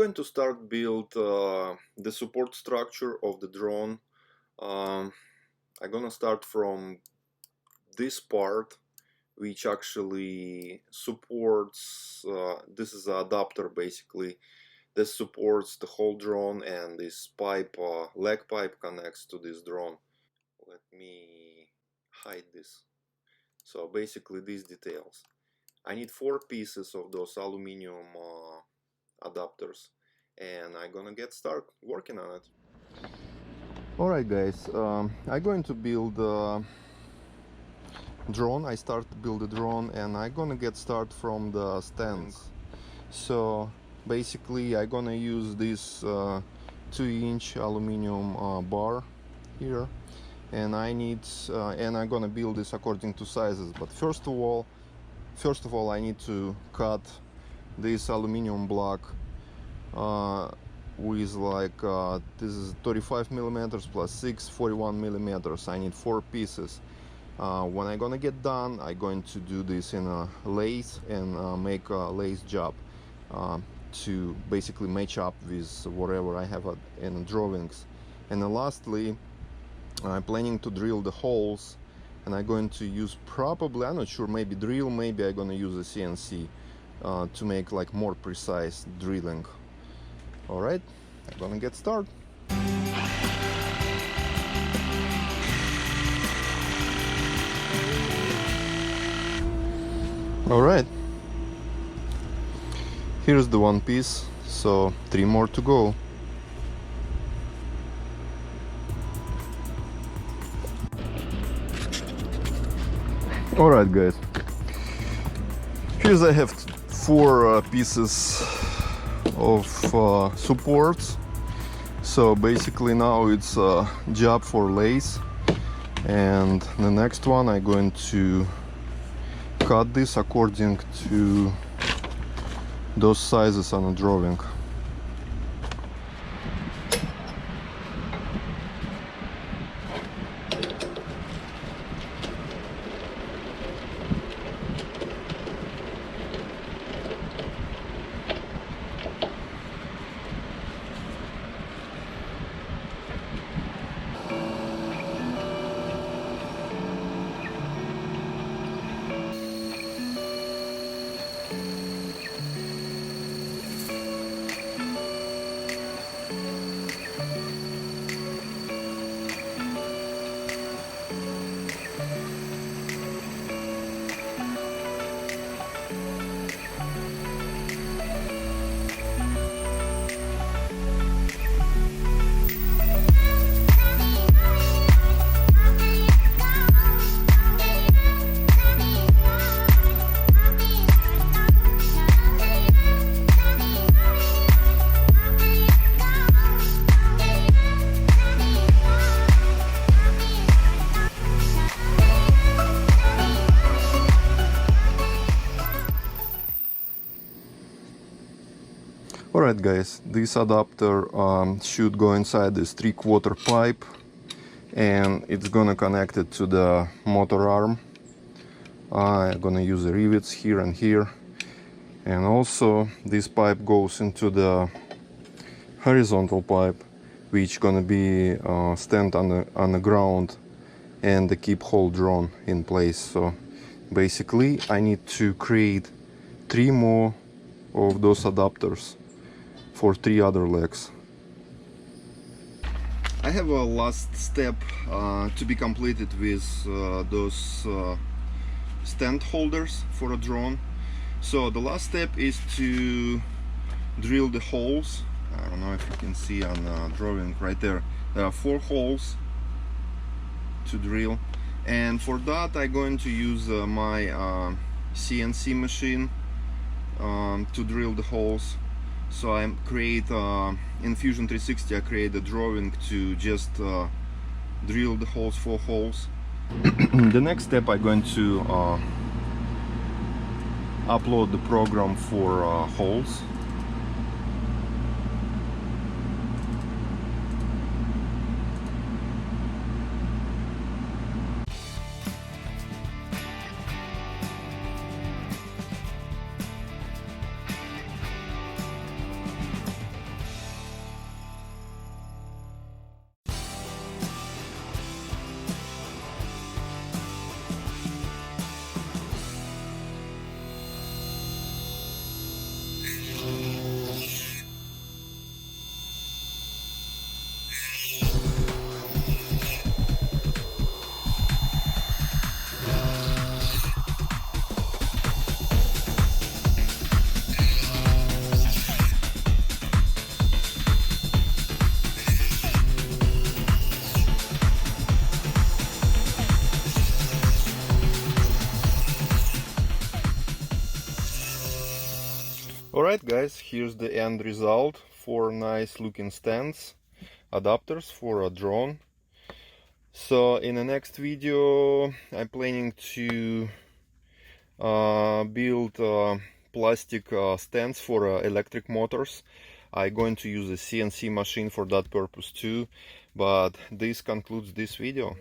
going to start build the support structure of the drone. I'm gonna start from this part, which actually supports, this is an adapter basically, that supports the whole drone, and this pipe, leg pipe, connects to this drone. Let me hide this. So basically these details. I need 4 pieces of those aluminum adapters, and I'm gonna get start working on it. Alright guys, I'm going to build a drone. I start to build a drone, and I'm gonna get start from the stands. So basically I'm gonna use this 2-inch aluminum bar here, and I'm gonna build this according to sizes. But first of all I need to cut this aluminum block with this is 35 millimeters plus 6, 41 millimeters. I need 4 pieces. When I'm gonna get done, I'm going to do this in a lathe and make a lathe job to basically match up with whatever I have in drawings. And then lastly, I'm planning to drill the holes, and I'm going to use probably, I'm not sure, maybe drill, maybe I'm gonna use a CNC to make like more precise drilling. Alright, I'm gonna get started. Alright, here's the one piece, so 3 more to go. Alright guys, here's I have 4 pieces of supports. So basically now it's a job for lathe, and the next one I'm going to cut this according to those sizes on the drawing. Alright guys, this adapter should go inside this 3/4 pipe, and it's gonna connect it to the motor arm. I'm gonna use the rivets here and here, and also this pipe goes into the horizontal pipe, which gonna be stand on the ground and keep whole drone in place. So basically I need to create 3 more of those adapters for 3 other legs. I have a last step to be completed with those stand holders for a drone. So the last step is to drill the holes. I don't know if you can see on the drawing right there. There are 4 holes to drill, and for that I'm going to use my CNC machine to drill the holes. So I create in Fusion 360 I create a drawing to just drill the holes, 4 holes. The next step I'm going to upload the program for holes. Alright guys, here's the end result. 4 nice looking stands, adapters for a drone. So in the next video I'm planning to build plastic stands for electric motors. I'm going to use a CNC machine for that purpose too. But this concludes this video.